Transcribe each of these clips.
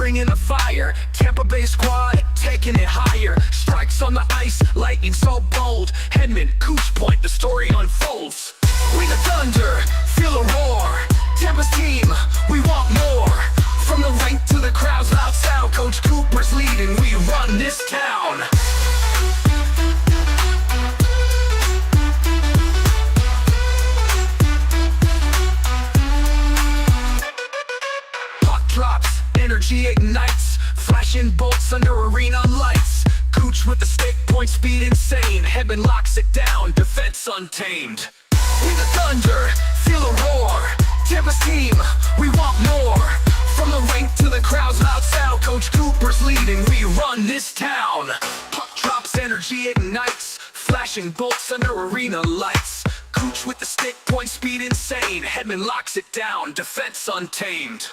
bringing the fire. Tampa Bay squad, taking it higher. Strikes on the ice, lightning so bold. Hedman, Cooch Point, the story unfolds. We the Thunder, feel a roar. Tampa's team, we want more. From the rink to the crowd's loud sound, Coach Cooper's leading, we run this town. Puck drops, energy ignites. Flashing bolts under arena lights. Cooch with the stick, point speed insane. Hedman locks it down, defense untamed. We the Thunder, feel a roar. Tampa's team, we want more. From the rink to the crowd's loud sound, Coach Cooper's leading, we run this town. Puck drops, energy ignites. Flashing bolts under arena lights. Cooch with the stick, point speed insane. Hedman locks it down, defense untamed.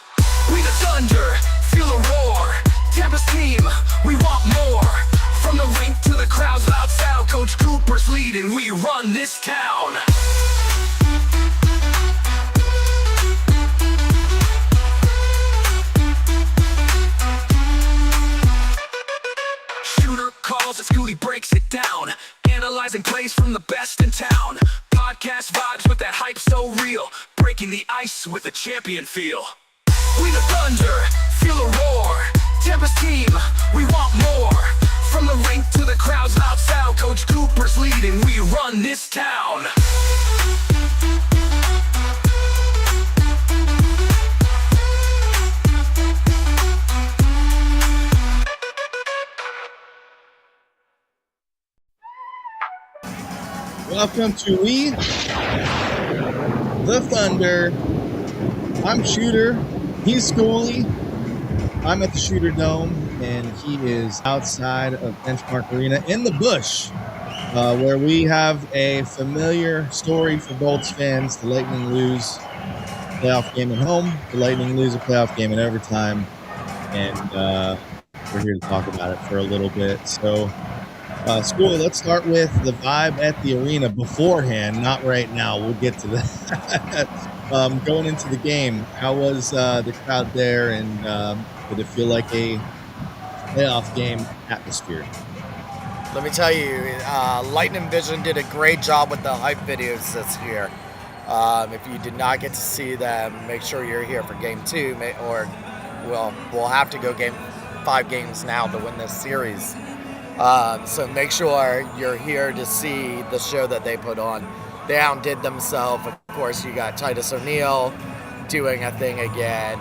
We the Thunder, feel a roar. Tampa's team, we want more. From the rink to the crowd's loud sound, Coach Cooper's leading, we run this town. Shooter calls as Scooty breaks it down. Analyzing plays from the best in town. Podcast vibes with that hype so real. Breaking the ice with a champion feel. We the Thunder, feel a roar. Tampa's team, we want more. From the rink to the crowd's loud sound, Coach Cooper's leading, we run this town. Welcome to We the Thunder. I'm Shooter, he's Schoolie. I'm at the Shooter Dome, and he is outside of Benchmark Arena in the bush, where we have a familiar story for Bolts fans. The Lightning lose a playoff game at home. The Lightning lose a playoff game in overtime, and we're here to talk about it for a little bit. So, Schoolie, let's start with the vibe at the arena beforehand, not right now. We'll get to that. Going into the game, how was the crowd there, and did it feel like a playoff game atmosphere? Let me tell you, Lightning Vision did a great job with the hype videos this year. If you did not get to see them, make sure you're here for game 2, or we'll have to go 5 games now to win this series. So make sure you're here to see the show that they put on. They outdid themselves. Of course, you got Titus O'Neil doing a thing again.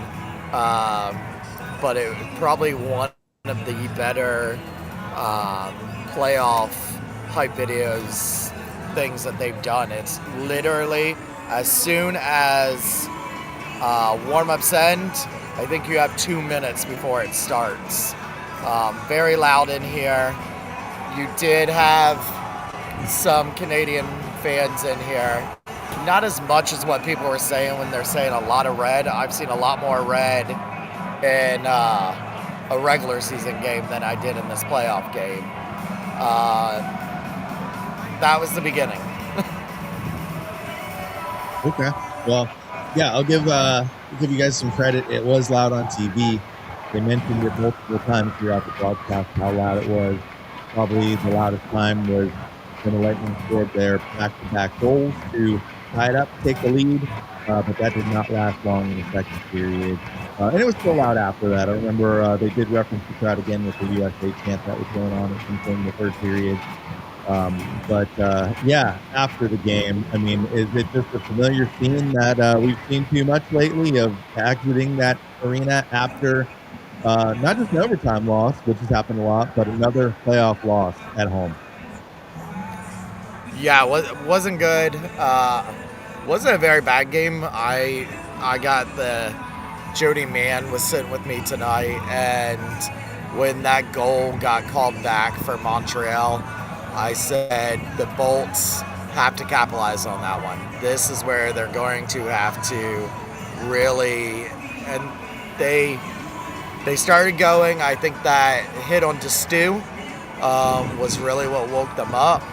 But it was probably one of the better playoff hype videos things that they've done. It's literally as soon as warm-ups end, I think you have 2 minutes before it starts. Very loud in here. You did have some Canadian fans in here. Not as much as what people were saying when they're saying a lot of red. I've seen a lot more red in a regular season game than I did in this playoff game. That was the beginning. Okay. Well, yeah, I'll give you guys some credit. It was loud on TV. They mentioned it multiple times throughout the broadcast how loud it was. Probably the loudest time was when the Lightning scored their back-to-back goals to tie it up, take the lead, but that did not last long in the second period. And it was still loud after that. I remember they did reference the crowd again with the USA chant that was going on at some point in the third period. Yeah, after the game, I mean, is it just a familiar scene that we've seen too much lately of exiting that arena after not just an overtime loss, which has happened a lot, but another playoff loss at home? Yeah, it wasn't good. Wasn't a very bad game. I got the Jody Mann was sitting with me tonight, and when that goal got called back for Montreal, I said the Bolts have to capitalize on that one. This is where they're going to have to really, and they started going. I think that hit on Destu was really what woke them up.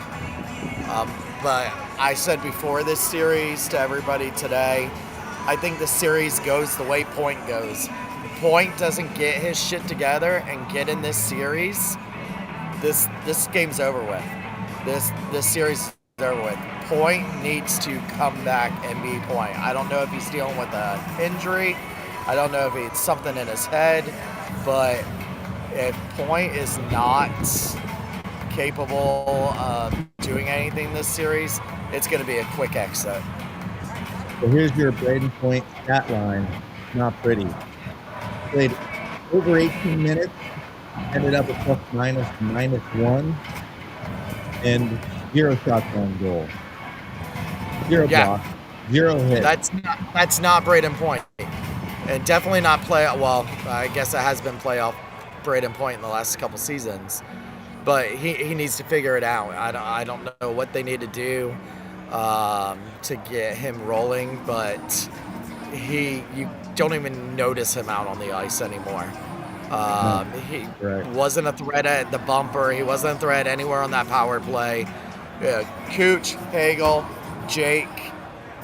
But I said before this series to everybody today, I think the series goes the way point goes. Point doesn't get his shit together and get in this series, this game's over with. This series is over with. Point needs to come back and be Point. I don't know if he's dealing with an injury. I don't know if it's something in his head, but if Point is not capable of doing anything this series, it's going to be a quick exit. So here's your Braden Point stat line. Not pretty. Played over 18 minutes, ended up with ±1, and 0 shots on goal. 0 blocks, 0 hits. That's not Braden Point. And definitely not well, I guess it has been playoff Braden Point in the last couple seasons. But he needs to figure it out. I don't know what they need to do to get him rolling, but you don't even notice him out on the ice anymore. He wasn't a threat at the bumper. He wasn't a threat anywhere on that power play. Cooch, Hagel, Jake,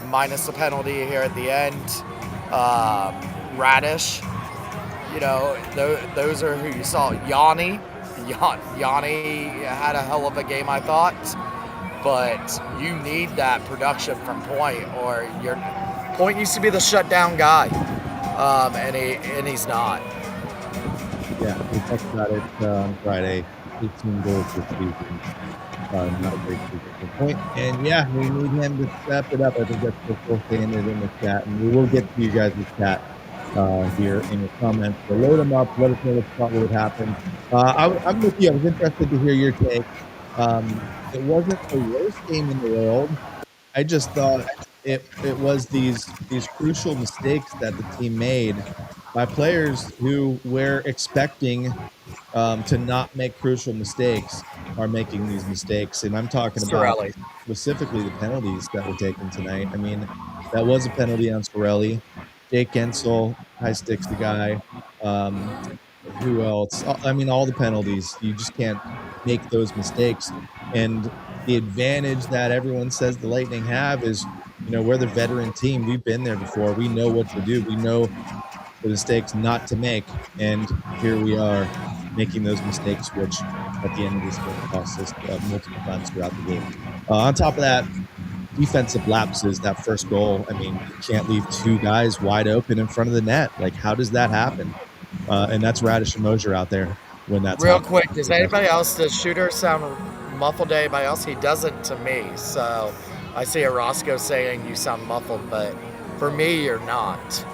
minus the penalty here at the end. Radish, those are who you saw. Yanni had a hell of a game, I thought, but you need that production from Point, or your Point used to be the shutdown guy, and he's not. Yeah, we talked about it on Friday. 18 goals this season. Not a great season for Point. And yeah, we need him to step it up. I think that's what we're saying it in the chat. And we will get to you guys' chat here in your comments. So load them up. Let us know what would happen. I'm with you. I was interested to hear your take. It wasn't the worst game in the world. I just thought it was these crucial mistakes that the team made by players who we're expecting to not make crucial mistakes are making these mistakes. And I'm talking about specifically the penalties that were taken tonight. I mean, that was a penalty on Sorelli. Jake Gensel, high sticks the guy. Who else? I mean, all the penalties. You just can't make those mistakes. And the advantage that everyone says the Lightning have is, we're the veteran team. We've been there before. We know what to do. We know the mistakes not to make. And here we are making those mistakes, which at the end of this game cost us multiple times throughout the game. On top of that, defensive lapses, that first goal. I mean, you can't leave two guys wide open in front of the net. Like, how does that happen? And that's Radish and Mosier out there when that's real happening. Quick. Does anybody else, does Shooter sound muffled to anybody else? He doesn't to me. So I see a Roscoe saying you sound muffled, but for me, you're not.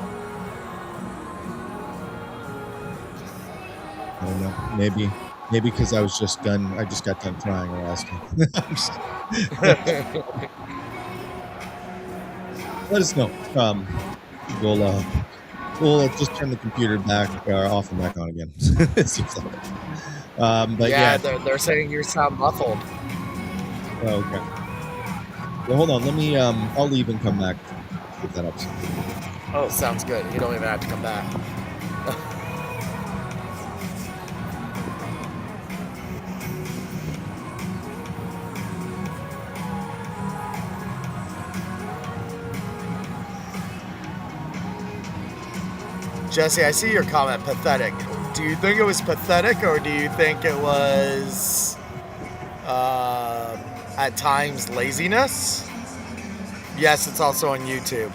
I don't know. Maybe because I just got done crying or asking. Let us know. We'll just turn the computer back off and back on again. But yeah, they're saying you sound muffled. Oh, okay. Well, hold on. Let me. I'll leave and come back. Get that up. Oh, sounds good. You don't even have to come back. Jesse, I see your comment, pathetic. Do you think it was pathetic, or do you think it was, at times, laziness? Yes, it's also on YouTube.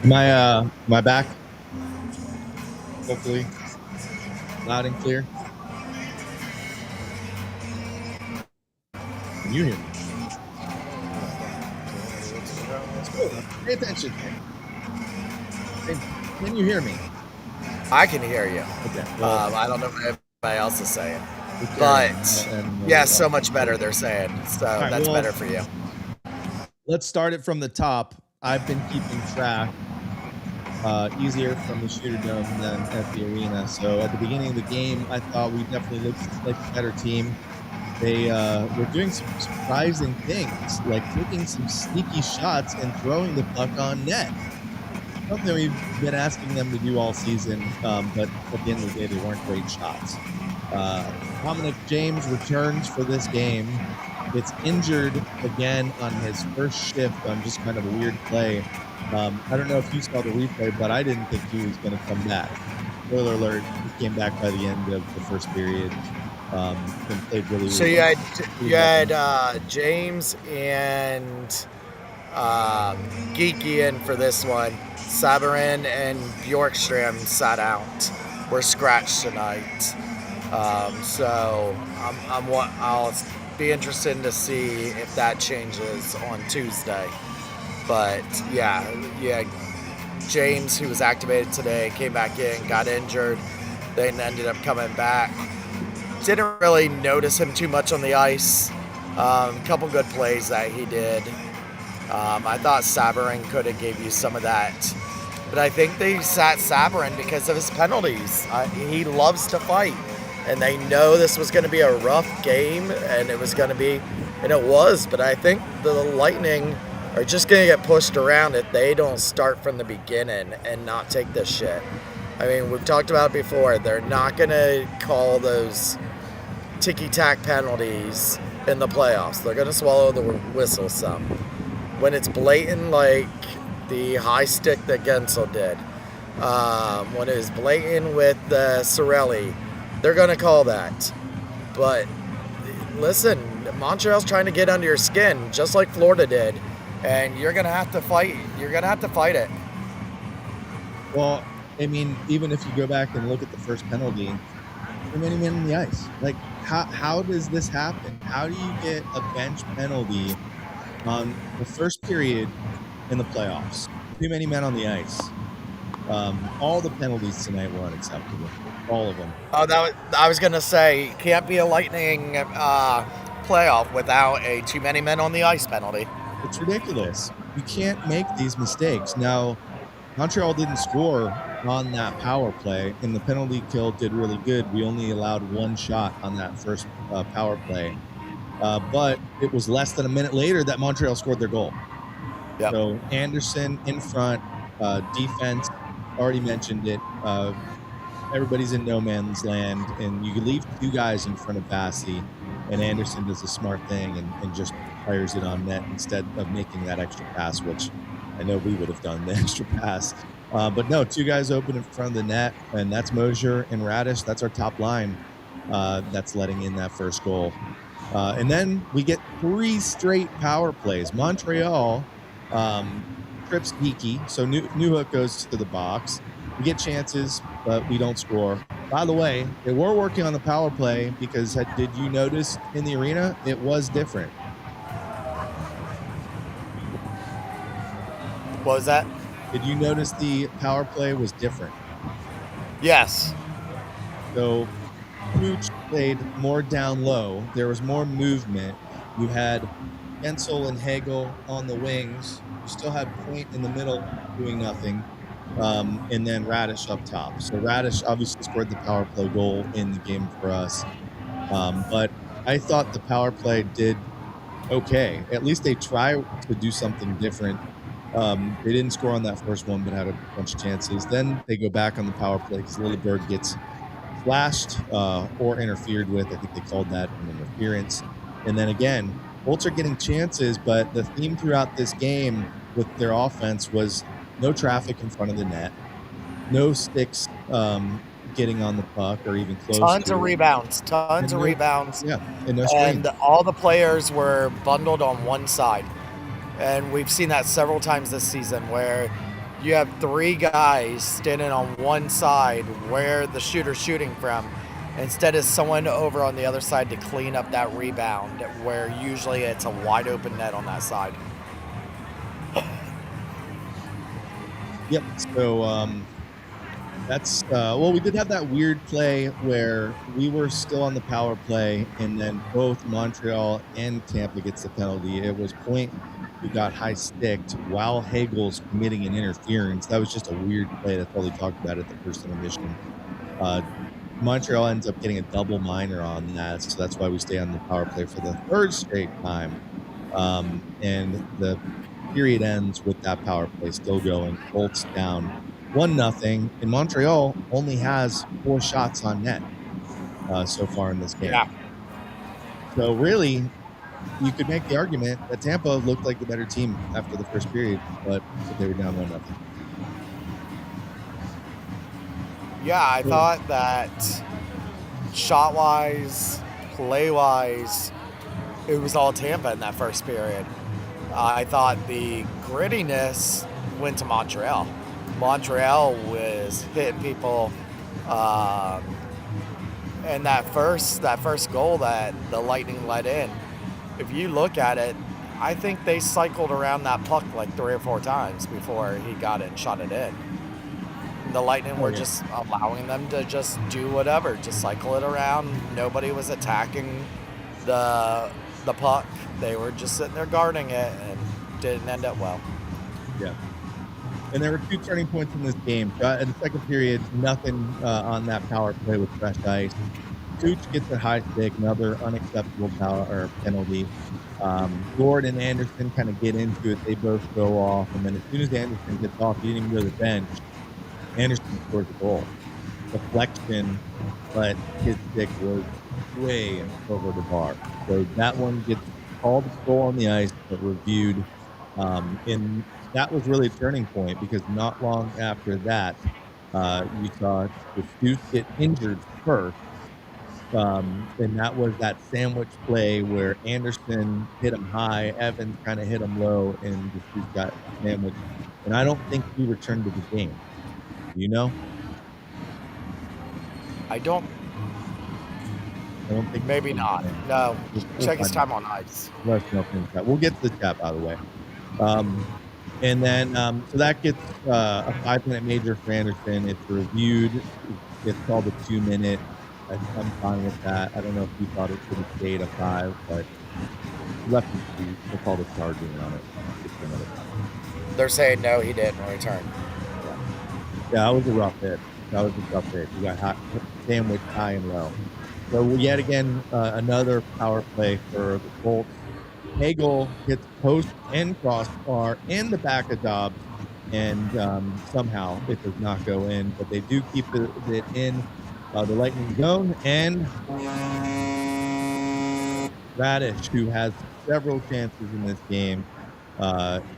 My back? Hopefully. Loud and clear. Can you hear me? Pay attention. Can you hear me? I can hear you. Okay. Well, I don't know what everybody else is saying. But, so much better, they're saying. So that's better for you. Let's start it from the top. I've been keeping track easier from the Shooter Dome than at the arena. So at the beginning of the game, I thought we definitely looked like a better team. They were doing some surprising things, like taking some sneaky shots and throwing the puck on net. Something we've been asking them to do all season, but at the end of the day, they weren't great shots. Dominic James returns for this game, gets injured again on his first shift on just kind of a weird play. I don't know if you saw the replay, but I didn't think he was going to come back. Spoiler alert, he came back by the end of the first period and played really So well. you had James and Geeky in for this one. Sabarin and Bjorkström sat out. Were scratched tonight. So I'll be interested to see if that changes on Tuesday. But yeah, James, who was activated today, came back in, got injured, then ended up coming back. Didn't really notice him too much on the ice. Couple good plays that he did. I thought Sabarin could have gave you some of that. But I think they sat Sabarin because of his penalties. He loves to fight. And they know this was going to be a rough game, and it was going to be, and it was. But I think the Lightning are just going to get pushed around if they don't start from the beginning and not take this shit. I mean, we've talked about it before. They're not going to call those ticky-tack penalties in the playoffs. They're going to swallow the whistle some. When it's blatant, like the high stick that Gensel did, when it was blatant with Cirelli, they're going to call that. But listen, Montreal's trying to get under your skin, just like Florida did, and you're going to have to fight. You're going to have to fight it. Well, I mean, even if you go back and look at the first penalty, too many men on the ice. Like, how does this happen? How do you get a bench penalty on the first period in the playoffs? Too many men on the ice. All the penalties tonight were unacceptable. All of them. Oh, I was going to say, can't be a Lightning playoff without a too many men on the ice penalty. It's ridiculous. You can't make these mistakes. Now, Montreal didn't score on that power play, and the penalty kill did really good. We only allowed one shot on that first power play. But it was less than a minute later that Montreal scored their goal. Yep. So Anderson in front, defense, already mentioned it. Everybody's in no man's land, and you leave two guys in front of Bassey, and Anderson does a smart thing and just fires it on net instead of making that extra pass, which I know we would have done the extra pass. But no, two guys open in front of the net, and that's Mosier and Radish. That's our top line that's letting in that first goal. And then we get 3 straight power plays. Montreal trips Geeky, so Newhook goes to the box. We get chances, but we don't score. By the way, they were working on the power play because did you notice in the arena? It was different. What was that? Did you notice the power play was different? Yes. So Pooch played more down low. There was more movement. You had Gensel and Hagel on the wings. You still had Point in the middle doing nothing. And then Radish up top. So Radish obviously scored the power play goal in the game for us. But I thought the power play did okay. At least they tried to do something different. They didn't score on that first one, but had a bunch of chances. Then they go back on the power play because Lilleberg gets flashed or interfered with. I think they called that an interference. And then again, Bolts are getting chances, but the theme throughout this game with their offense was no traffic in front of the net, no sticks getting on the puck or even close. Tons of rebounds. Yeah, and no screens. And all the players were bundled on one side. And we've seen that several times this season where you have 3 guys standing on one side where the shooter's shooting from, instead of someone over on the other side to clean up that rebound where usually it's a wide open net on that side. Yep. So that's well, we did have that weird play where we were still on the power play, and then both Montreal and Tampa gets the penalty. It was Point who got high sticked while Hagel's committing an interference. That was just a weird play. That's all they talked about at the first intermission. Montreal ends up getting a double minor on that, so that's why we stay on the power play for the 3rd straight time. And the period ends with that power play still going. Bolts down 1-0, and Montreal only has 4 shots on net so far in this game. Yeah. So really, you could make the argument that Tampa looked like the better team after the first period, but they were down 1-0. Yeah, I thought that shot-wise, play-wise, it was all Tampa in that first period. I thought the grittiness went to Montreal. Montreal was hitting people, and that first goal that the Lightning let in, if you look at it, I think they cycled around that puck like 3 or 4 times before he got it and shot it in. The Lightning were just allowing them to just do whatever, just cycle it around. Nobody was attacking the puck. They were just sitting there guarding it, and didn't end up well. Yeah. And there were 2 turning points in this game. In the second period, nothing on that power play with fresh ice. Cooch gets a high stick, another unacceptable penalty. Gord and Anderson kind of get into it. They both go off. And then as soon as Anderson gets off, he didn't even go to the bench. Anderson scores a goal. Deflection, but his stick was way over the bar. So that one gets called a goal on the ice, but reviewed. And that was really a turning point because not long after that, you saw the Deuce get injured first. And that was that sandwich play where Anderson hit him high, Evans kind of hit him low, and the Deuce got sandwiched. And I don't think he returned to the game. You know? I don't think maybe not. No. Check his time on ice. We'll get to the chat, by the way. And then, so that gets a 5-minute major for Anderson. It's reviewed. It's called a 2-minute. I'm fine with that. I don't know if you thought it should have stayed a 5, but left it to. They called a charging on it. They're saying no, he didn't return. Yeah, that was a rough hit. You got hot, sandwich high and low. So yet again, another power play for the Colts. Hagel hits post and crossbar in the back of Dobbs, and somehow it does not go in, but they do keep it in the Lightning zone. And Radish, who has several chances in this game,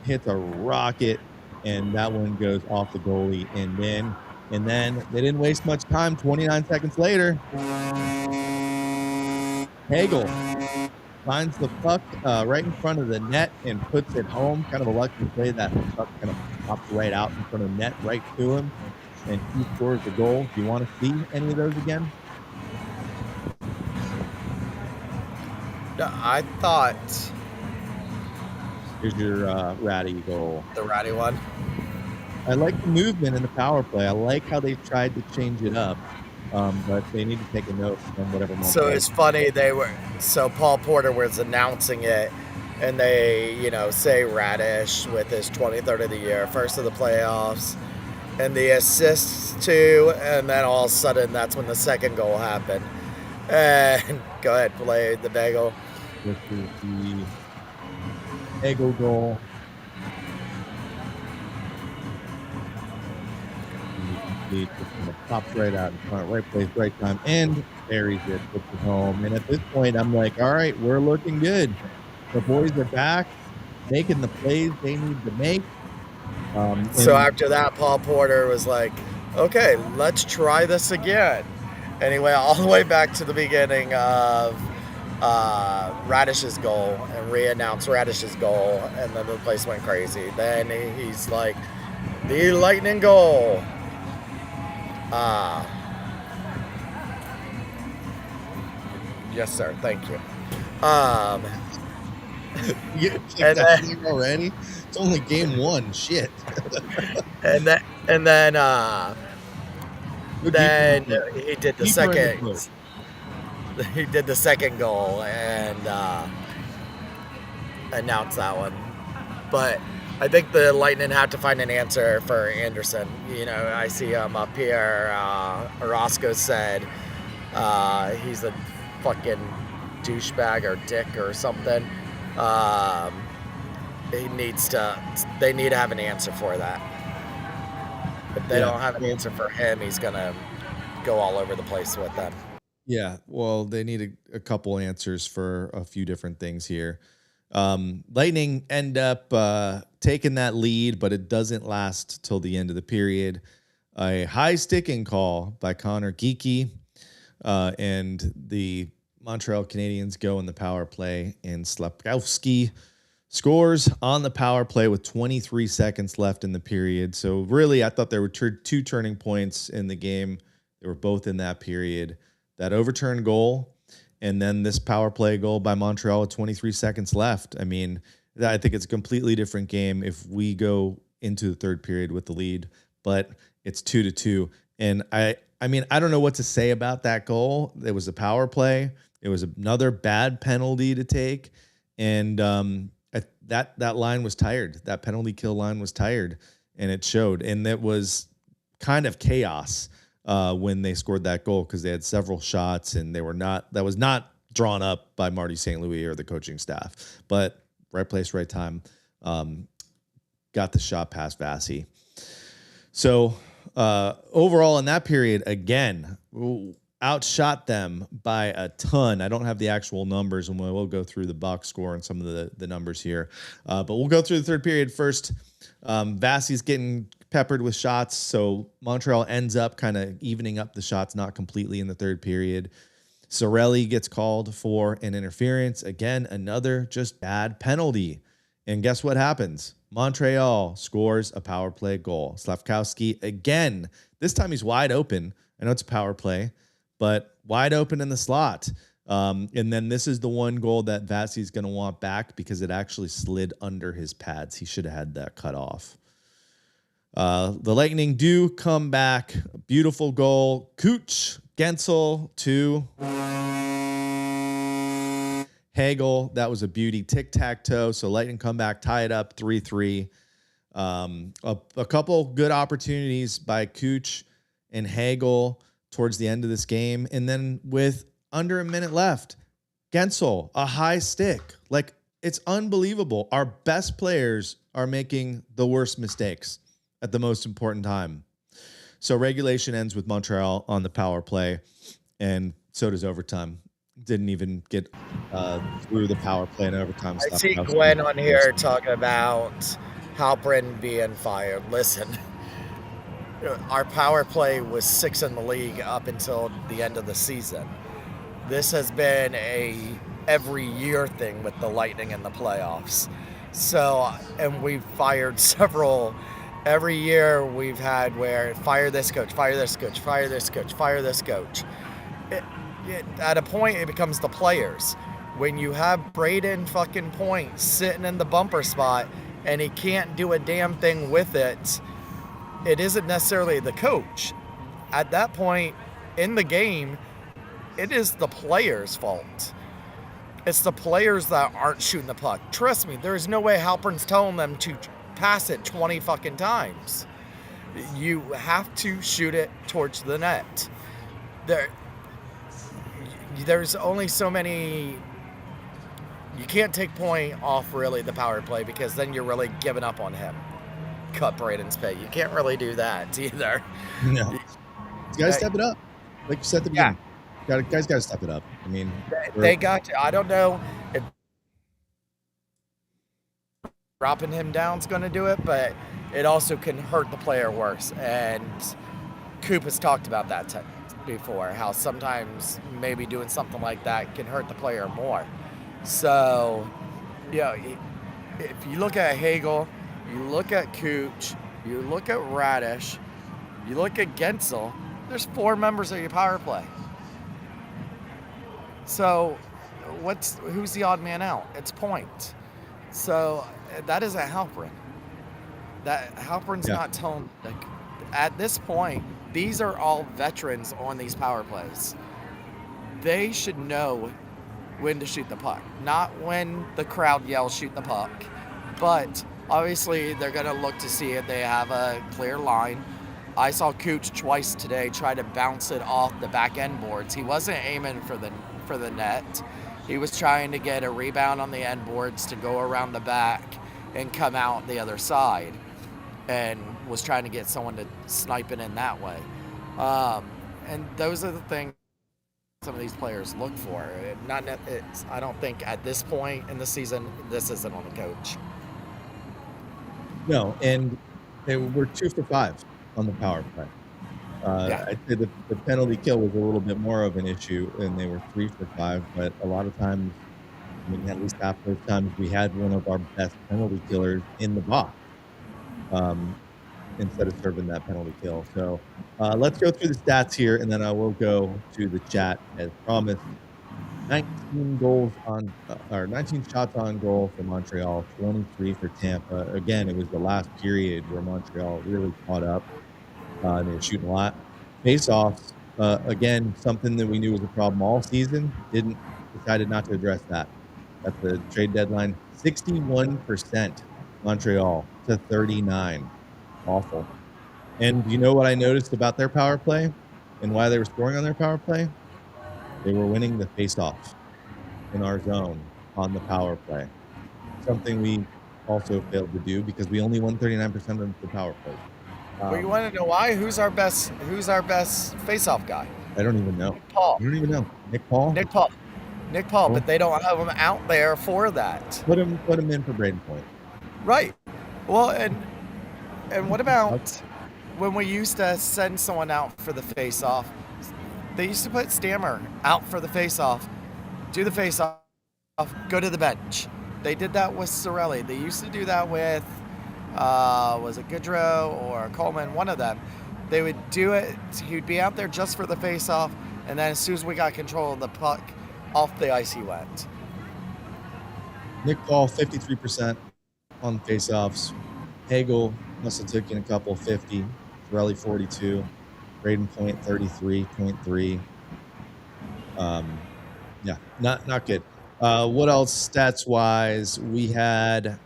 hits a rocket, and that one goes off the goalie and in. And then they didn't waste much time. 29 seconds later, Hagel finds the puck right in front of the net and puts it home. Kind of a lucky play that the puck kind of pops right out in front of the net, right to him, and he scores the goal. Do you want to see any of those again? I thought. Here's your Ratty goal. The Ratty one. I like the movement in the power play. I like how they tried to change it up. But they need to take a note on whatever moment. So it's funny so Paul Porter was announcing it, and they, say Radish with his 23rd of the year, first of the playoffs, and the assists too, and then all of a sudden that's when the second goal happened. And go ahead, play the bagel. This is the Bagel goal. Just kind of pops right out in front, right place, right time, and buries it, puts it home. And at this point, I'm like, all right, we're looking good. The boys are back, making the plays they need to make. So after that, Paul Porter was like, okay, let's try this again. And he went all the way back to the beginning of Radish's goal and re-announced Radish's goal, and then the place went crazy. Then he's like, the Lightning goal. Yes, sir. Thank you. You get that game already? It's only game 1. Shit. and then he did the second. He did the second goal and announced that one. But I think the Lightning have to find an answer for Anderson. I see him up here. Orozco said he's a fucking douchebag or dick or something. They need to have an answer for that. If they don't have an answer for him, he's going to go all over the place with them. Yeah, well, they need a couple answers for a few different things here. Lightning end up taking that lead, but it doesn't last till the end of the period. A high sticking call by Connor Geeky, and the Montreal Canadiens go in the power play, and Slapkowski scores on the power play with 23 seconds left in the period. So really, I thought there were two turning points in the game. They were both in that period. That overturned goal, and then this power play goal by Montreal with 23 seconds left. I mean, I think it's a completely different game if we go into the third period with the lead, but it's 2-2. And I mean, I don't know what to say about that goal. It was a power play. It was another bad penalty to take, and that line was tired. That penalty kill line was tired, and it showed. And it was kind of chaos when they scored that goal, because they had several shots, and that was not drawn up by Marty St. Louis or the coaching staff. But right place, right time. Got the shot past Vasi. So overall in that period, again, outshot them by a ton. I don't have the actual numbers, and we'll go through the box score and some of the numbers here. But we'll go through the third period first. Vasi's getting peppered with shots, so Montreal ends up kind of evening up the shots, not completely in the third period. Cirelli gets called for an interference. Again, another just bad penalty. And guess what happens? Montreal scores a power play goal. Slafkowski again. This time he's wide open. I know it's a power play, but wide open in the slot. And then this is the one goal that Vasi's going to want back, because it actually slid under his pads. He should have had that cut off. The Lightning do come back. Beautiful goal. Cooch, Gensel to Hagel. That was a beauty. Tic-tac-toe. So Lightning come back, tie it up 3-3. A couple good opportunities by Cooch and Hagel towards the end of this game. And then with under a minute left, Gensel, a high stick. Like, it's unbelievable. Our best players are making the worst mistakes at the most important time. So regulation ends with Montreal on the power play, and so does overtime. Didn't even get through the power play and overtime. I see Gwen on here talking about Halprin being fired. Listen, our power play was 6th in the league up until the end of the season. This has been a every year thing with the Lightning in the playoffs. So, and we've fired several. Every year we've had where fire this coach, fire this coach, fire this coach, fire this coach. At a point, it becomes the players. When you have Braden fucking Point sitting in the bumper spot and he can't do a damn thing with it, it isn't necessarily the coach. At that point in the game, it is the players' fault. It's the players that aren't shooting the puck. Trust me, there's no way Halpern's telling them to pass it 20 fucking times. You have to shoot it towards the net. There's only so many. You can't take point off really the power play, because then you're really giving up on him. Cut Braden's pay. You can't really do that either. No, you gotta step it up, like you said at the beginning. Guys gotta step it up. I mean, they got to. I don't know if dropping him down is going to do it, but it also can hurt the player worse. And Coop has talked about that before, how sometimes maybe doing something like that can hurt the player more. So, yeah, if you look at Hagel, you look at Cooch, you look at Radish, you look at Gensel, there's 4 members of your power play. So, who's the odd man out? It's Point. So that isn't Halprin. Halprin's not telling. Like, at this point, these are all veterans on these power plays. They should know when to shoot the puck, not when the crowd yells "shoot the puck." But obviously, they're going to look to see if they have a clear line. I saw Cooch twice today try to bounce it off the back end boards. He wasn't aiming for the net. He was trying to get a rebound on the end boards to go around the back and come out the other side, and was trying to get someone to snipe it in that way. And those are the things some of these players look for. I don't think at this point in the season, this isn't on the coach. No, and we're 2 for 5 on the power play. Yeah. I'd say the penalty kill was a little bit more of an issue, and they were 3 for 5, but a lot of times, I mean, at least half those times, we had one of our best penalty killers in the box, instead of serving that penalty kill. So, let's go through the stats here, and then I will go to the chat as promised. 19 goals on, or 19 shots on goal for Montreal, 23 for Tampa. Again, it was the last period where Montreal really caught up. They were shooting a lot. Face-offs, again, something that we knew was a problem all season. Decided not to address that at the trade deadline. 61% Montreal to 39. Awful. And you know what I noticed about their power play and why they were scoring on their power play? They were winning the face-off in our zone on the power play. Something we also failed to do because we only won 39% of the power play. Well, you want to know why? Who's our best face-off guy? I don't even know. Nick Paul. I don't even know. Nick Paul? Nick Paul, but they don't have him out there for that. Put him in for Braden Point. Right. Well, and what about when we used to send someone out for the face-off? They used to put Stammer out for the face-off, do the face-off, go to the bench. They did that with Sorelli. They used to do that with, was it Goodrow or Coleman? One of them. They would do it. He would be out there just for the face-off, and then as soon as we got control of the puck, off the ice he went. Nick Paul, 53% on face-offs. Hagel must have taken a couple, 50. Sorelli, 42. Braden Point, 33.3. Yeah, not good. What else stats-wise? We had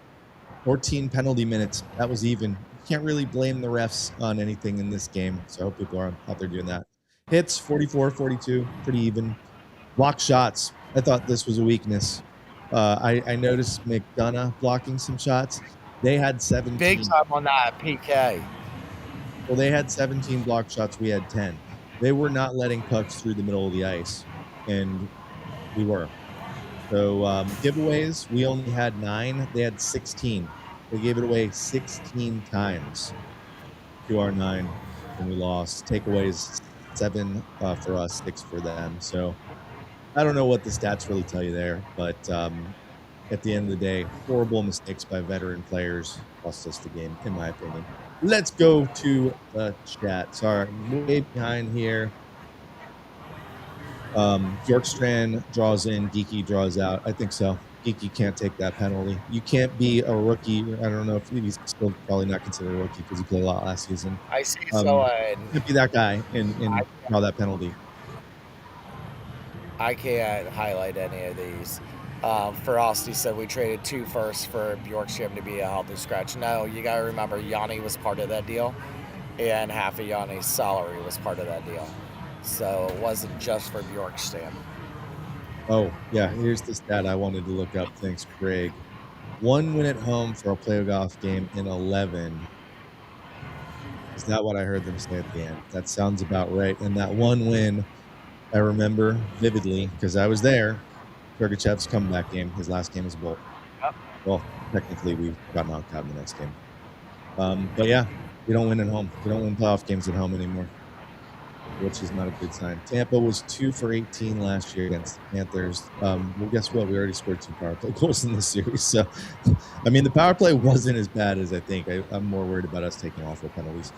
14 penalty minutes. That was even. You can't really blame the refs on anything in this game, so I hope people are out there doing that. Hits, 44, 42, pretty even. Block shots. I thought this was a weakness. I noticed McDonough blocking some shots. They had 17. Big time on that PK. Well, they had 17 block shots. We had 10. They were not letting pucks through the middle of the ice, and we were. So giveaways, we only had 9. They had 16. They gave it away 16 times to our 9, and we lost. Takeaways, 7 for us, 6 for them. So I don't know what the stats really tell you there, but at the end of the day, horrible mistakes by veteran players cost us the game, in my opinion. Let's go to the chat. Sorry, way behind here. Bjorkstrand draws in, Geeky draws out. I think so. Geeky can't take that penalty. You can't be a rookie. I don't know if he's still probably not considered a rookie because he played a lot last season. I see. So can't be that guy and draw that penalty. I can't highlight any of these. Ferocity said we traded 2 firsts for Bjorkstrand to be a healthy scratch. No, you got to remember Yanni was part of that deal, and half of Yanni's salary was part of that deal. So it wasn't just for Bjorkstrand. Oh, yeah, here's the stat I wanted to look up. Thanks, Craig. 1 win at home for a playoff game in 11. Is that what I heard them say at the end? That sounds about right. And that 1 win, I remember vividly because I was there. Sergachev's comeback game, his last game as a Bolt. Yep. Well, technically, we got knocked out in the next game. But yeah, we don't win at home. We don't win playoff games at home anymore, which is not a good sign. Tampa was 2 for 18 last year against the Panthers. Well, guess what? We already scored 2 power play goals in this series. So, I mean, the power play wasn't as bad as I think. I'm more worried about us taking awful penalties.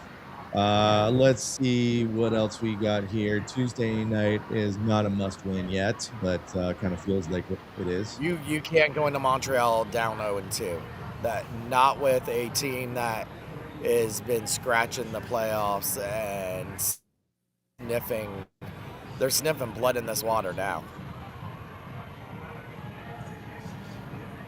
Let's see what else we got here. Tuesday night is not a must-win yet, but kind of feels like it is. You can't go into Montreal down 0-2. That not with a team that has been scratching the playoffs and they're sniffing blood in this water now.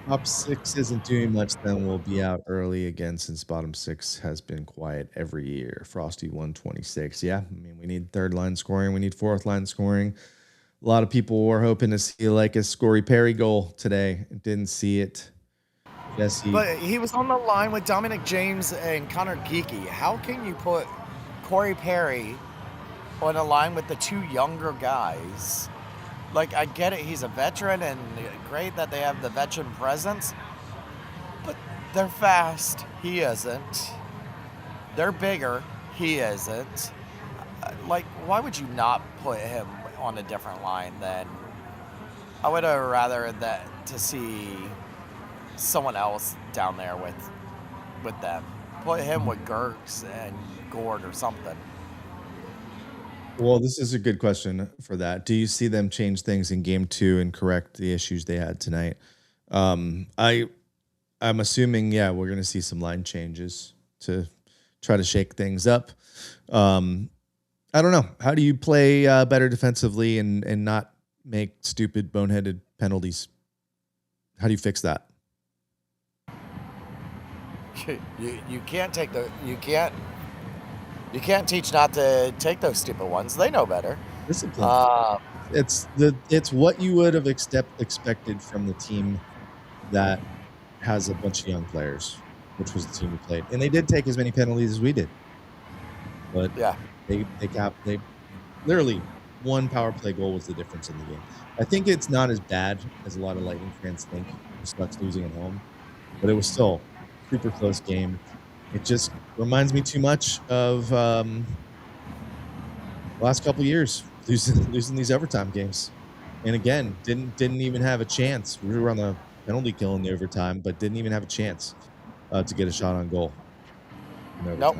Top 6 isn't doing much, then we'll be out early again since bottom 6 has been quiet every year. Frosty 126. Yeah, I mean, we need third line scoring. We need fourth line scoring. A lot of people were hoping to see like a Corey Perry goal today. Didn't see it. Jesse. But he was on the line with Dominic James and Connor Geeky. How can you put Corey Perry on a line with the 2 younger guys like, I get it, he's a veteran, and great that they have the veteran presence, but they're fast. He isn't. They're bigger. He isn't. Like, why would you not put him on a different line than? I would have rather that to see someone else down there with them. Put him with Gertz and Gord or something. Well, this is a good question for that. Do you see them change things in game 2 and correct the issues they had tonight? I'm assuming, yeah, we're going to see some line changes to try to shake things up. I don't know. How do you play better defensively and not make stupid, boneheaded penalties? How do you fix that? You can't take you can't teach not to take those stupid ones. They know better. Discipline. It's what you would have expected from the team that has a bunch of young players, which was the team we played, and they did take as many penalties as we did. But yeah, they literally one power play goal was the difference in the game. I think it's not as bad as a lot of Lightning fans think. It sucks losing at home, but it was still a super close game. It just reminds me too much of the last couple of years losing these overtime games. And again, didn't even have a chance. We were on the penalty kill in the overtime, but didn't even have a chance to get a shot on goal. Nope.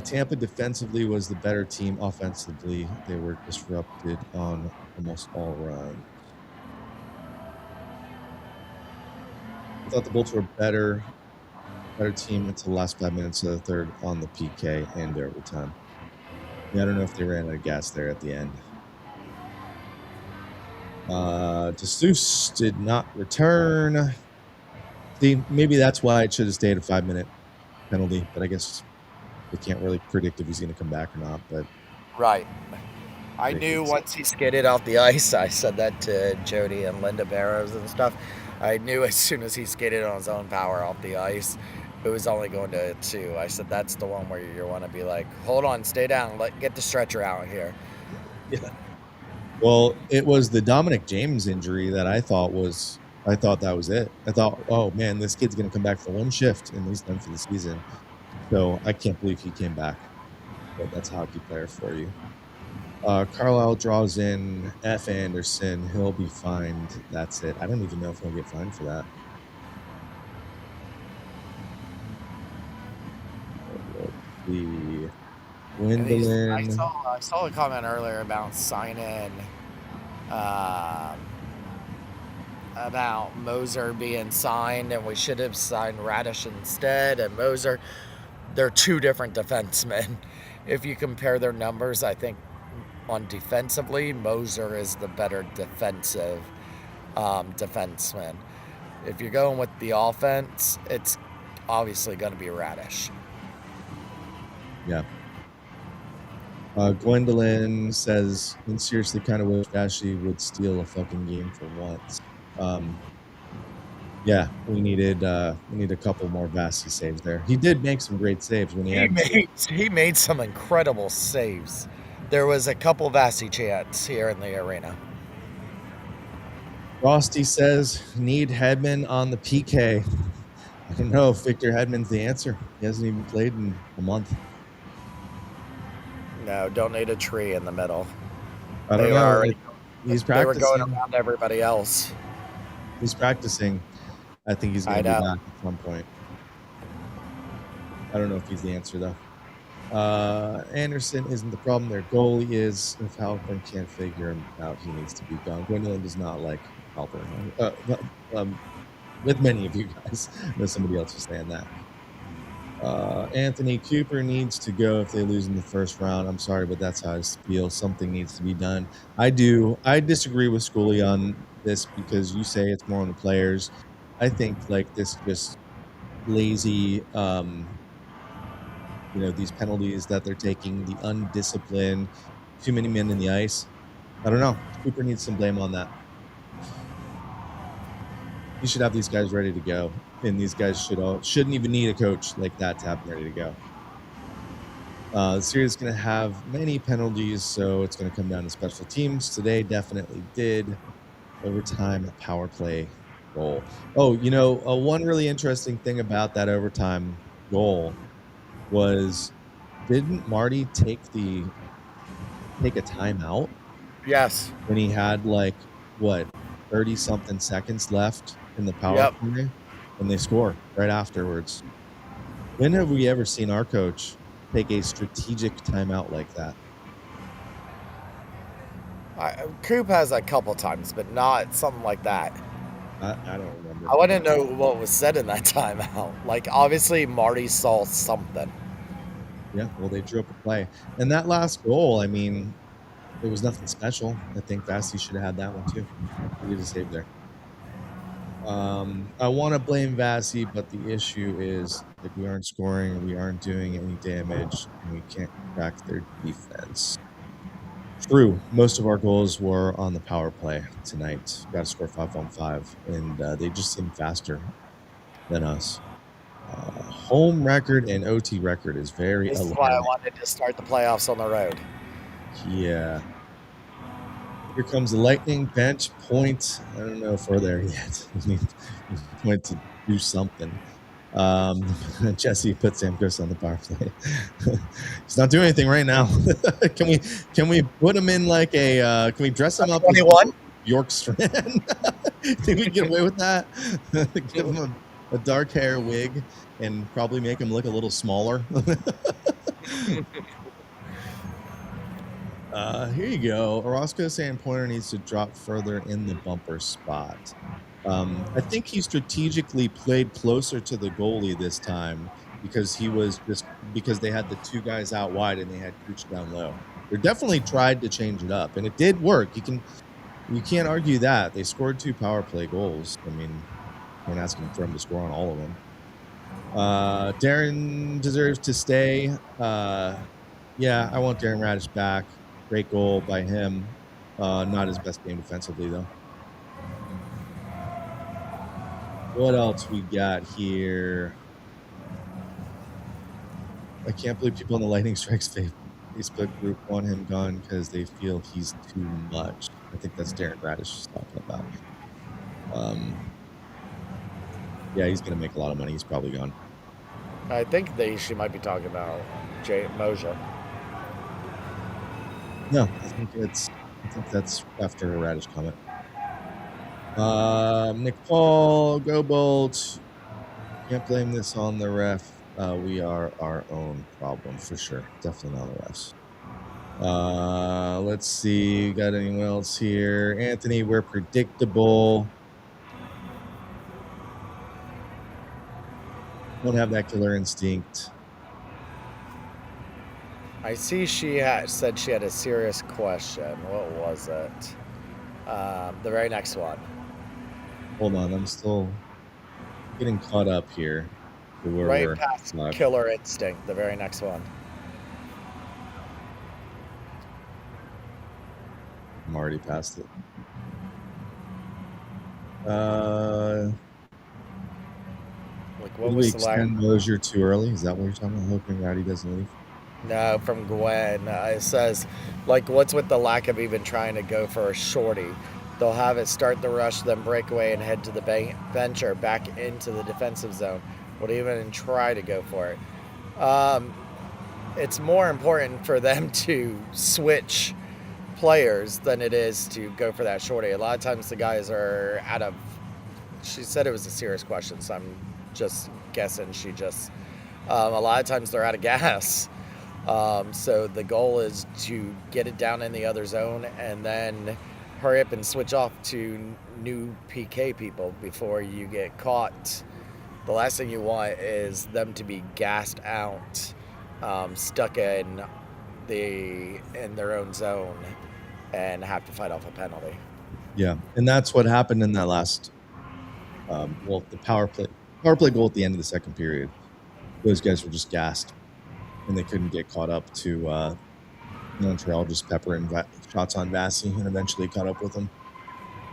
Tampa defensively was the better team. Offensively, they were disrupted on almost all runs. I thought the Bolts were better team until the last 5 minutes of the third on the PK and overtime. Yeah, I don't know if they ran out of gas there at the end. DeSuze did not return. See, maybe that's why it should have stayed a 5-minute penalty, but I guess they can't really predict if he's going to come back or not. But right. I knew once he skated off the ice, I said that to Jody and Linda Barrows and stuff. I knew as soon as he skated on his own power off the ice, it was only going to 2. I said, that's the one where you want to be like, hold on, stay down, get the stretcher out here. Yeah. Well, it was the Dominic James injury that I thought that was it. I thought, oh man, this kid's going to come back for one shift and he's done for the season. So I can't believe he came back. But that's a hockey player for you. Carlisle draws in F. Anderson. He'll be fined. That's it. I don't even know if he'll get fined for that. The Gwendolyn. I saw a comment earlier about signing about Moser being signed, and we should have signed Radish instead. And Moser, they're two different defensemen. If you compare their numbers, I think on defensively, Moser is the better defensive defenseman. If you're going with the offense, it's obviously going to be Radish. Yeah. Gwendolyn says, and seriously kind of wish Ashley would steal a fucking game for once. Yeah, we need a couple more Vasi saves there. He did make some great saves when he made some incredible saves. There was a couple Vasi chants here in the arena. Frosty says, need Hedman on the PK. I don't know if Victor Hedman's the answer. He hasn't even played in a month. No, don't need a tree in the middle. I don't know. He's practicing. They were going around everybody else. He's practicing. I think he's going to be back at some point. I don't know if he's the answer, though. Anderson isn't the problem. Their goalie is. If Halpern can't figure him out, he needs to be gone. Gwendolyn does not like Halpern. With many of you guys. I know somebody else was saying that. Anthony Cooper needs to go if they lose in the first round. I'm sorry, but that's how I feel. Something needs to be done. I disagree with Scully on this because you say it's more on the players. I think like this just lazy, these penalties that they're taking, the undisciplined, too many men in the ice. I don't know. Cooper needs some blame on that. You should have these guys ready to go, and these guys shouldn't even need a coach like that to have them ready to go. The series is going to have many penalties, so it's going to come down to special teams. Today definitely did. Overtime power play goal. Oh, one really interesting thing about that overtime goal was, didn't Marty take a timeout Yes. when he had like what 30 something seconds left in the power Yep. play, and they score right afterwards? When have we ever seen our coach take a strategic timeout like that? Coop has a couple times, but not something like that. I don't remember. I want to know what was said in that timeout. Like, obviously, Marty saw something. Yeah, well, they drew up a play, and that last goal, I mean, it was nothing special. I think Vasi should have had that one too. He did a save there. I want to blame Vasi, but the issue is like we aren't scoring, we aren't doing any damage, and we can't crack their defense. True, most of our goals were on the power play tonight. Got to score 5-on-5, and they just seem faster than us. Home record and OT record is very This is why I alarming. wanted to start the playoffs on the road. Yeah. Here comes the Lightning bench point. I don't know if we're there yet. We need point to do something. Jesse put Stamkos on the power play. He's not doing anything right now. Can we put him in like a? Can we dress him up as 21? York Strand? Think we can get away with that? Give him a dark hair wig and probably make him look a little smaller. Here you go. Orozco saying Pointer needs to drop further in the bumper spot. I think he strategically played closer to the goalie this time because because they had the two guys out wide and they had Cooch down low. They definitely tried to change it up, and it did work. You can't argue that. They scored 2 power play goals. I mean, I'm asking for him to score on all of them. Darren deserves to stay. Yeah, I want Darren Radish back. Great goal by him. Not his best game defensively, though. What else we got here? I can't believe people on the Lightning Strikes Facebook group want him gone because they feel he's too much. I think that's Darren Radish talking about. Yeah, he's going to make a lot of money. He's probably gone. I think she might be talking about Jay Moja. No, I think that's after a Radish comment. Nick Paul, go Bolt. Can't blame this on the ref. We are our own problem for sure. Definitely not the refs. Let's see. Got anyone else here? Anthony, we're predictable. Don't have that killer instinct. I see she said she had a serious question. What was it? The very next one. Hold on, I'm still getting caught up here. Right past killer instinct, the very next one. I'm already past it. Like, what Did was we the extend Mosier too early? Is that what you're talking about? Hoping Rowdy doesn't leave? No, from Gwen. It says, like, what's with the lack of even trying to go for a shorty? They'll have it start the rush, then break away and head to the bench or back into the defensive zone. Would even try to go for it. It's more important for them to switch players than it is to go for that shorty. A lot of times the guys are out of... She said it was a serious question, so I'm just guessing she just... a lot of times they're out of gas. So the goal is to get it down in the other zone and then hurry up and switch off to new PK people before you get caught. The last thing you want is them to be gassed out, stuck in their own zone and have to fight off a penalty. Yeah, and that's what happened in that last the power play goal at the end of the second period. Those guys were just gassed and they couldn't get caught up to Montreal just peppering shots on Vasi and eventually caught up with them.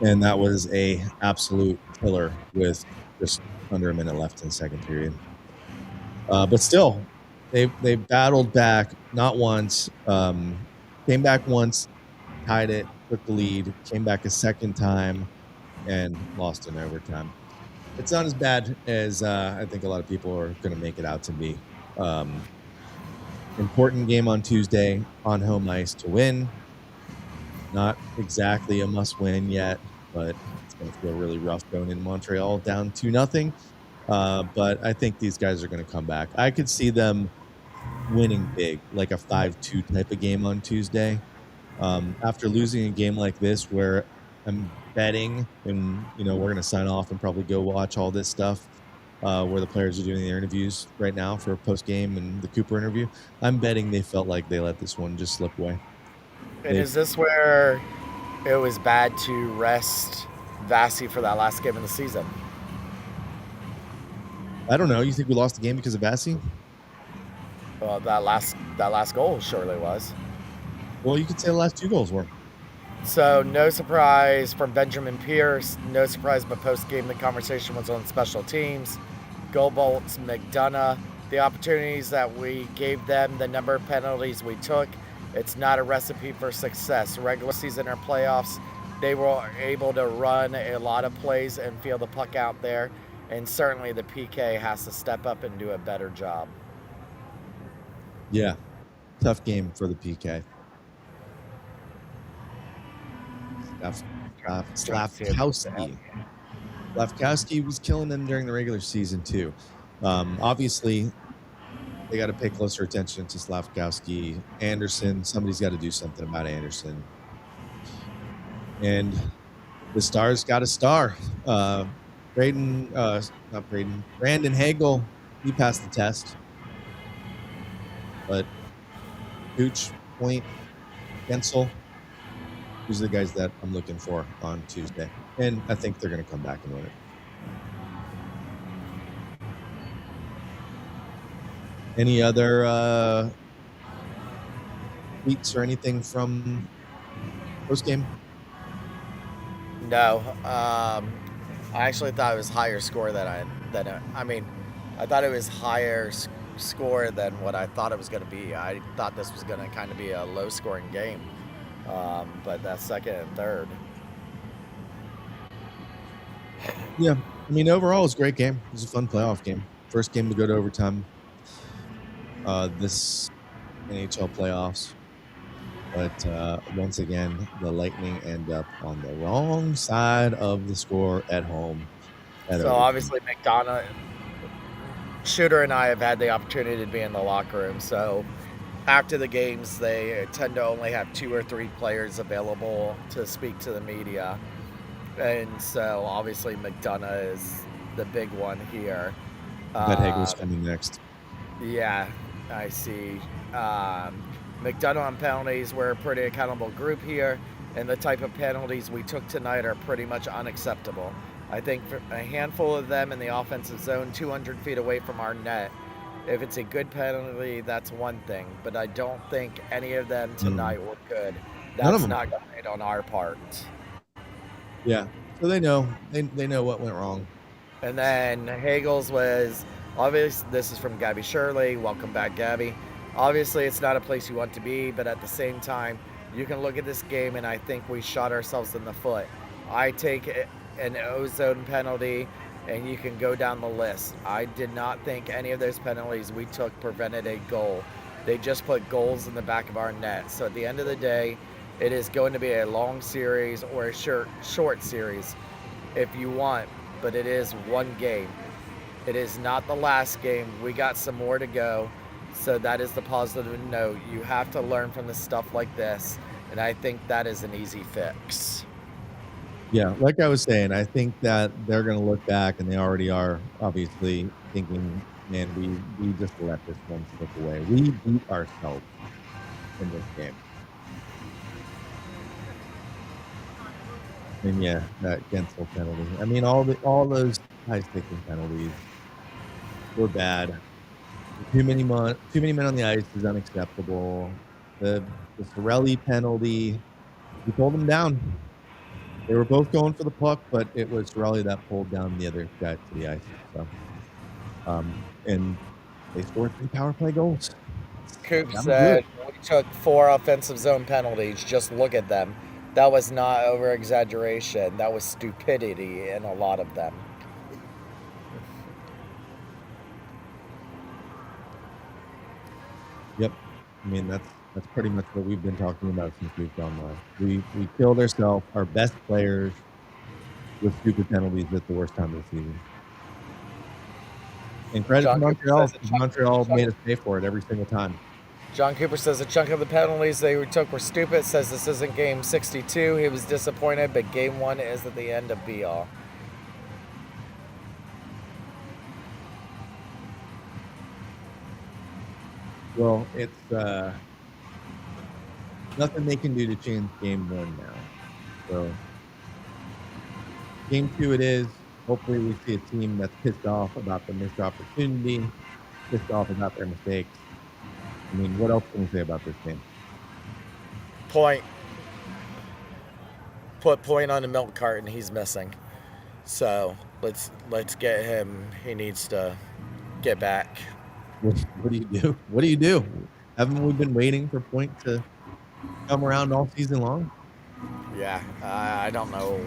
And that was a absolute killer with just under a minute left in the second period. But still, They battled back not once, came back once, tied it, took the lead, came back a second time, and lost in overtime. It's not as bad as I think a lot of people are going to make it out to be. Um, Important game on Tuesday on home ice to win. Not exactly a must win yet, but it's going to feel really rough going in Montreal down 2-0. But I think these guys are going to come back. I could see them winning big, like a 5-2 type of game on Tuesday. After losing a game like this, where I'm betting, and we're going to sign off and probably go watch all this stuff where the players are doing their interviews right now for post game and the Cooper interview. I'm betting they felt like they let this one just slip away. And is this where it was bad to rest Vasi for that last game of the season? I don't know. You think we lost the game because of Vasi? Well, that last goal surely was. Well, you could say the last 2 goals were. So no surprise from Benjamin Pierce. No surprise, but post game the conversation was on special teams, goal bolts, McDonough, the opportunities that we gave them, the number of penalties we took. It's not a recipe for success. Regular season or playoffs, they were able to run a lot of plays and feel the puck out there. And certainly the PK has to step up and do a better job. Yeah, tough game for the PK. Slavkowski was killing them during the regular season too. Obviously, they got to pay closer attention to Slavkowski. Anderson, somebody's got to do something about Anderson. And the Stars got a star. Brandon Hagel, he passed the test. But Cooch, Point, Gensel, these are the guys that I'm looking for on Tuesday. And I think they're going to come back and win it. Any other tweets or anything from post game? No. I actually thought it was higher score I thought it was higher score than what I thought it was going to be. I thought this was going to kind of be a low scoring game. But that second and third. Yeah, I mean, overall, it was a great game. It was a fun playoff game. First game to go to overtime. This NHL playoffs. But once again, the Lightning end up on the wrong side of the score at home. So obviously, McDonough, Shooter, and I have had the opportunity to be in the locker room. So after the games, they tend to only have 2 or 3 players available to speak to the media. And so obviously McDonough is the big one here. That Hagel's coming next. Yeah, I see. McDonough on penalties, we're a pretty accountable group here, and the type of penalties we took tonight are pretty much unacceptable. I think for a handful of them in the offensive zone, 200 feet away from our net, if it's a good penalty, that's one thing, but I don't think any of them tonight were good. That's not good on our part. Yeah, so they know what went wrong. And then Hagel's was, obviously, this is from Gabby Shirley. Welcome back, Gabby. Obviously, it's not a place you want to be, but at the same time, you can look at this game, and I think we shot ourselves in the foot. I take an ozone penalty, and you can go down the list. I did not think any of those penalties we took prevented a goal. They just put goals in the back of our net. So at the end of the day, it is going to be a long series or a short series if you want, but it is one game. It is not the last game. We got some more to go. So that is the positive note. You have to learn from the stuff like this, and I think that is an easy fix. Yeah, like I was saying, I think that they're going to look back, and they already are, obviously, thinking, man, we just let this one slip away. We beat ourselves in this game. And yeah, that Gensel penalty. I mean, all those high-sticking penalties were bad. Too many men on the ice is unacceptable. The Sorelli penalty, we pulled them down. They were both going for the puck, but it was Sorelli that pulled down the other guy to the ice. So, and they scored 3 power play goals. Coop I'm said good. we took 4 offensive zone penalties. Just look at them. That was not over exaggeration. That was stupidity in a lot of them. Yep. I mean, that's pretty much what we've been talking about since we've gone live. We killed ourselves, our best players, with stupid penalties at the worst time of the season. And credit to John Cooper Montreal, says because Montreal made us pay for it every single time. John Cooper says a chunk of the penalties they took were stupid. Says this isn't game 62. He was disappointed, but game 1 is at the end of be all. Well, it's nothing they can do to change game 1 now. So game 2 it is. Hopefully we see a team that's pissed off about the missed opportunity, pissed off about their mistakes. I mean, what else can we say about this game? Point. Put Point on the milk carton. He's missing. So let's get him. He needs to get back. What do you do? What do you do? Haven't we been waiting for Point to come around all season long? Yeah, I don't know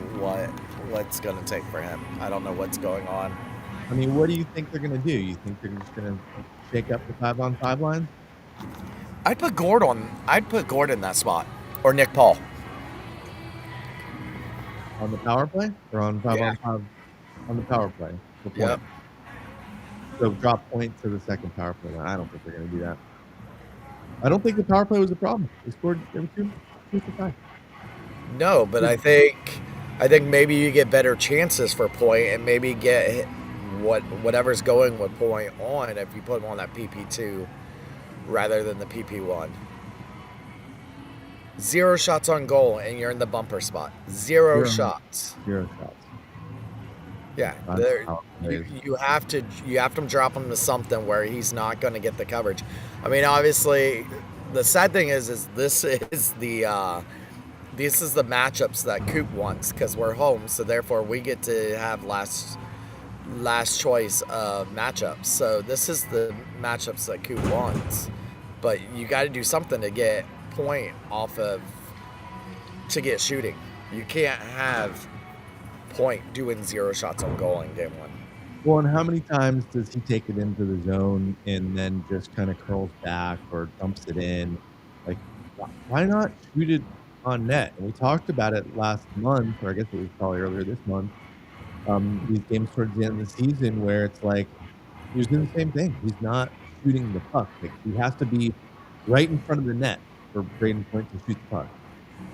what's going to take for him. I don't know what's going on. I mean, what do you think they're going to do? You think they're just going to shake up the 5-on-5 line? I'd put Gord in that spot, or Nick Paul. On the power play? Or on 5-on-5? On the power play. Yep. So drop Point to the second power play line. I don't think they're going to do that. I don't think the power play was a problem. They scored every 2 for 5. No, but I think maybe you get better chances for Point and maybe get whatever's going with Point on if you put him on that PP2 rather than the PP1. 0 shots on goal and you're in the bumper spot. 0 shots. 0 shots. Yeah, you have to drop him to something where he's not going to get the coverage. I mean, obviously, the sad thing is this is the matchups that Coop wants because we're home, so therefore we get to have last choice of matchups. So this is the matchups that Coop wants, but you got to do something to get Point off of to get shooting. You can't have Point doing 0 shots on goal in game 1. Well, and how many times does he take it into the zone and then just kind of curls back or dumps it in? Like, why not shoot it on net? And we talked about it last month, or I guess it was probably earlier this month. These games towards the end of the season where it's like he was doing the same thing. He's not shooting the puck. Like, he has to be right in front of the net for Braden Point to shoot the puck.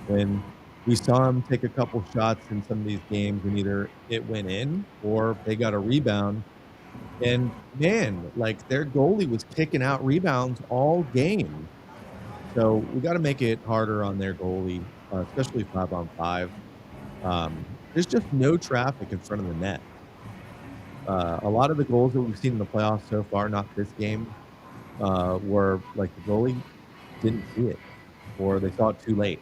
When we saw him take a couple shots in some of these games and either it went in or they got a rebound. And man, like their goalie was kicking out rebounds all game. So we got to make it harder on their goalie, especially 5-on-5. There's just no traffic in front of the net. A lot of the goals that we've seen in the playoffs so far, not this game, were like the goalie didn't see it or they saw it too late.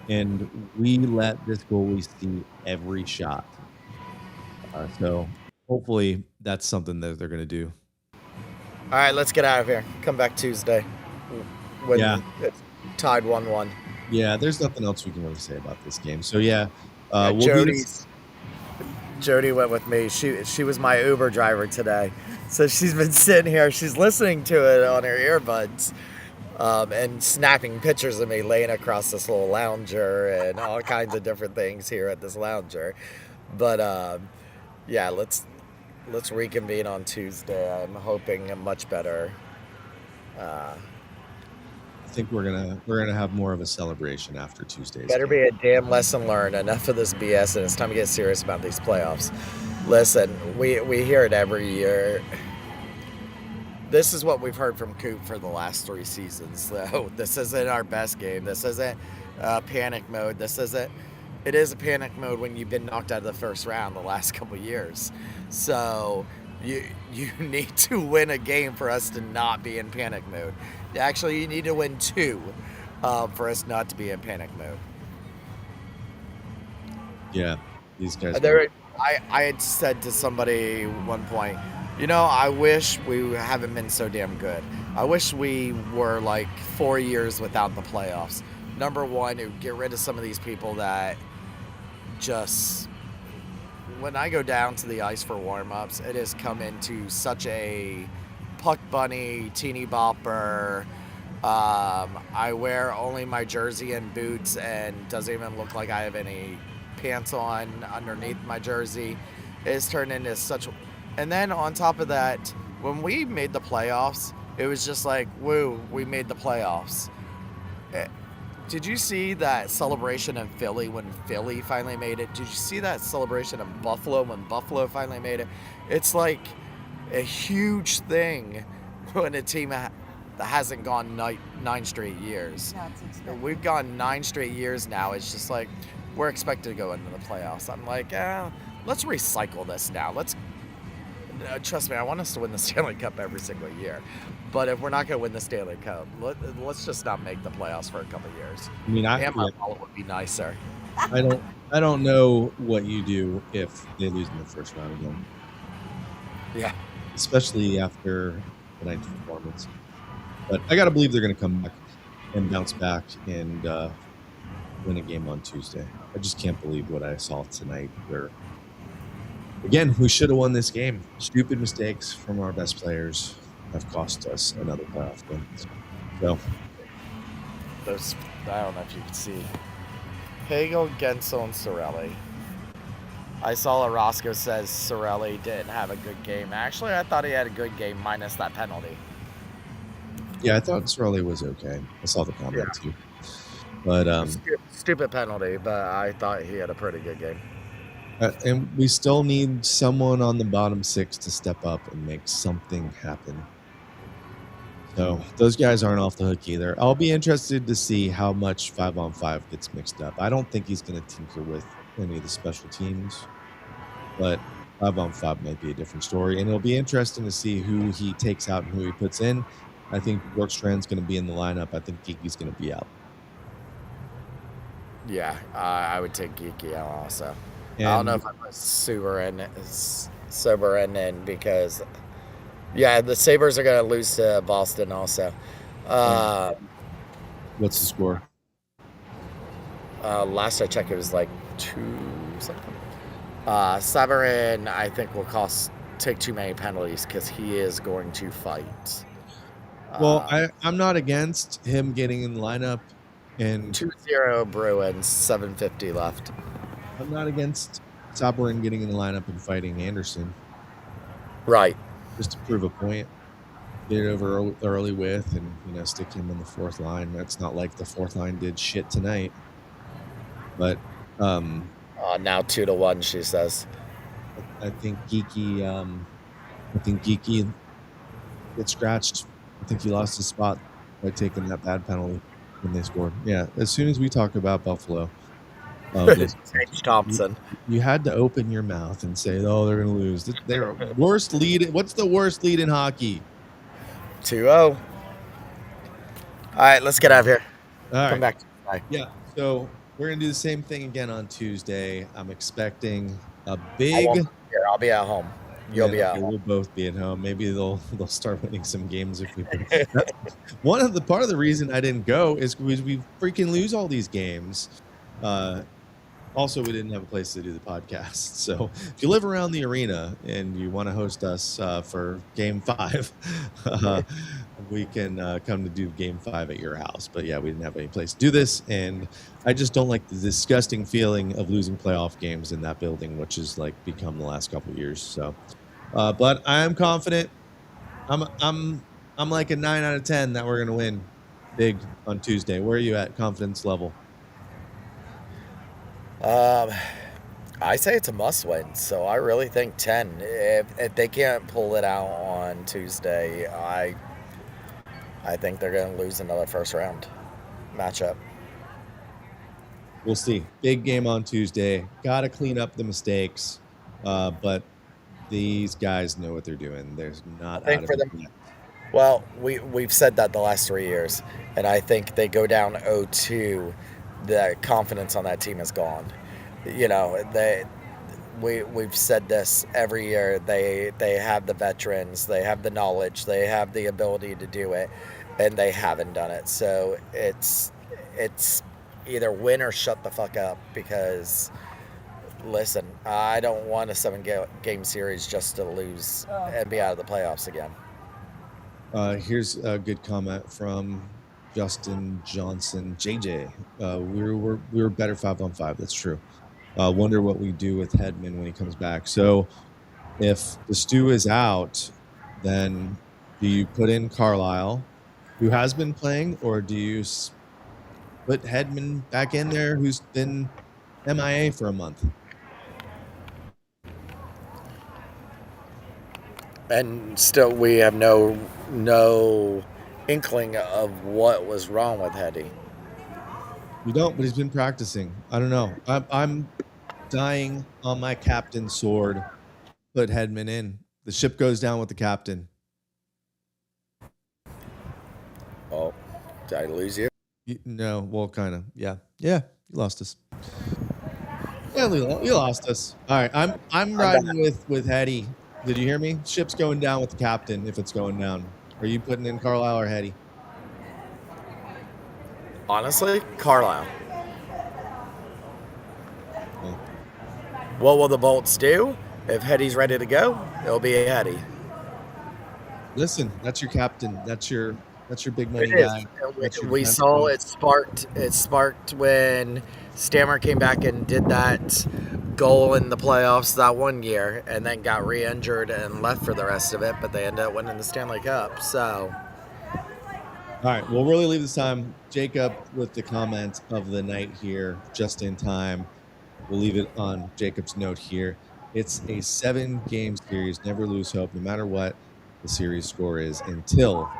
And we let this goalie see every shot. So hopefully that's something that they're going to do. All right, let's get out of here. Come back Tuesday when it's tied 1-1. Yeah, there's nothing else we can really say about this game. So Jody went with me. She was my Uber driver today. So she's been sitting here. She's listening to it on her earbuds. And snapping pictures of me laying across this little lounger and all kinds of different things here at this lounger. But yeah, let's reconvene on Tuesday. I'm hoping a much better. I think we're gonna have more of a celebration after Tuesday's Better game. be a damn lesson learned. Enough of this BS, and it's time to get serious about these playoffs. Listen, we hear it every year. This is what we've heard from Coop for the last 3 seasons. So this isn't our best game. This isn't panic mode. It is a panic mode when you've been knocked out of the first round the last couple of years. So you need to win a game for us to not be in panic mode. Actually, you need to win 2 for us not to be in panic mode. Yeah, these guys. I had said to somebody at one point, I wish we haven't been so damn good. I wish we were like 4 years without the playoffs. Number one, it would get rid of some of these people that just, when I go down to the ice for warm-ups, it has come into such a puck bunny, teeny bopper. I wear only my jersey and boots and doesn't even look like I have any pants on underneath my jersey. It's turned into such. And then on top of that, when we made the playoffs, it was just like, woo, we made the playoffs. Did you see that celebration in Philly when Philly finally made it? Did you see that celebration in Buffalo when Buffalo finally made it? It's like a huge thing when a team that hasn't gone 9 straight years. No, it's expected. We've gone 9 straight years now. It's just like we're expected to go into the playoffs. I'm like, let's recycle this now. Trust me, I want us to win the Stanley Cup every single year. But if we're not going to win the Stanley Cup, let's just not make the playoffs for a couple of years. I mean, And my wallet would be nicer. I don't know what you do if they lose in the first round again. Yeah. Especially after the night's performance. But I got to believe they're going to come back and bounce back and win a game on Tuesday. I just can't believe what I saw tonight where, again, we should have won this game. Stupid mistakes from our best players have cost us another playoff game. So, I don't know if you can see. Hagel, Gensel, and Sorelli. I saw Roscoe says Sorelli didn't have a good game. Actually, I thought he had a good game minus that penalty. yeah, I thought Sorelli was okay. I saw the comment too. But Stupid penalty, but I thought he had a pretty good game. and we still need someone on the bottom 6 to step up and make something happen. So those guys aren't off the hook either. I'll be interested to see how much 5-on-5 gets mixed up. I don't think he's going to tinker with any of the special teams, but 5-on-5 might be a different story. And it'll be interesting to see who he takes out and who he puts in. I think Bjorkstrand's going to be in the lineup. I think Geeky's going to be out. Yeah, I would take Geeky out also. And I don't know if I put Soberin in because, the Sabres are going to lose to Boston also. What's the score? Last I checked, it was like 2-something. Soberin, I think, will take too many penalties because he is going to fight. Well, I'm not against him getting in the lineup. And 2-0 Bruins, 7:50 left. I'm not against Soberin getting in the lineup and fighting Anderson. Right. Just to prove a point. Get it over early with and, stick him in the fourth line. That's not like the fourth line did shit tonight. But now 2-1, she says. I think Geeky gets scratched. I think he lost his spot by taking that bad penalty when they scored. Yeah, as soon as we talk about Buffalo, H. Thompson. you had to open your mouth and say, "Oh, they're going to lose." Their worst lead. What's the worst lead in hockey? 2-0. All right, let's get out of here. All right. Come back. Bye. Yeah. So we're going to do the same thing again on Tuesday. I'm expecting a big. I'll be at home. You'll be out. We'll both be at home. Maybe they'll start winning some games if we. Part of the reason I didn't go is because we freaking lose all these games. Also, we didn't have a place to do the podcast. So if you live around the arena and you want to host us for Game 5, we can come to do Game 5 at your house. But yeah, we didn't have any place to do this, and I just don't like the disgusting feeling of losing playoff games in that building, which has become the last couple of years. So, but I am confident. I'm like a 9 out of 10 that we're gonna win big on Tuesday. Where are you at confidence level? I say it's a must win, so I really think 10. If they can't pull it out on Tuesday, I think they're going to lose another first round matchup. We'll see. Big game on Tuesday. Got to clean up the mistakes, but these guys know what they're doing. There's not out of it yet. Well, we've said that the last 3 years, and I think they go down 0-2. The confidence on that team is gone. we've said this every year. They have the veterans, they have the knowledge, they have the ability to do it, and they haven't done it. So it's either win or shut the fuck up. Because listen, I don't want a 7-game series just to lose and be out of the playoffs again. Here's a good comment from Justin Johnson. JJ, we were better 5-on-5. That's true. Wonder what we do with Hedman when he comes back. So if the stew is out, then do you put in Carlisle, who has been playing, or do you put Hedman back in there, who's been MIA for a month? And still, we have no inkling of what was wrong with Hetty. We don't, but he's been practicing. I don't know. I'm dying on my captain's sword. Put Hedman in. The ship goes down with the captain. Oh, did I lose you? No, well, kind of. Yeah, you lost us. Yeah, you lost us. All right, I'm riding with Hetty. Did you hear me? Ship's going down with the captain. If it's going down, are you putting in Carlisle or Hetty? Honestly, Carlisle. Oh. What will the Bolts do? If Hetty's ready to go, it'll be a Hetty. Listen, that's your captain. That's your big money guy. We saw it sparked. It sparked when Stammer came back and did that goal in the playoffs that one year, and then got re-injured and left for the rest of it. But they ended up winning the Stanley Cup. So. All right, we'll really leave this time. Jacob with the comment of the night here, just in time. We'll leave it on Jacob's note here. It's a 7-game series. Never lose hope, no matter what the series score is, until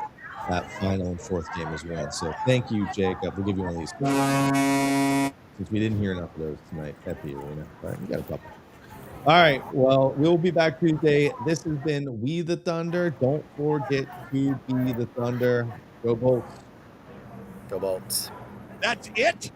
that final and 4th game is won. So thank you, Jacob. We'll give you one of these. Since we didn't hear enough of those tonight at the arena, but we got a couple. All right, well, we'll be back Tuesday. This has been We the Thunder. Don't forget to be the Thunder. Go Bolts. Go Bolts. That's it.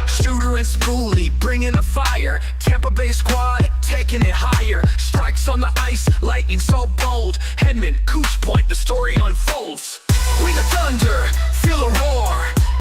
Shooter and Spoolie bringing the fire. Tampa Bay squad taking it higher. Strikes on the ice, lightning so bold. Hedman, Cooch Point, the story unfolds. We the Thunder,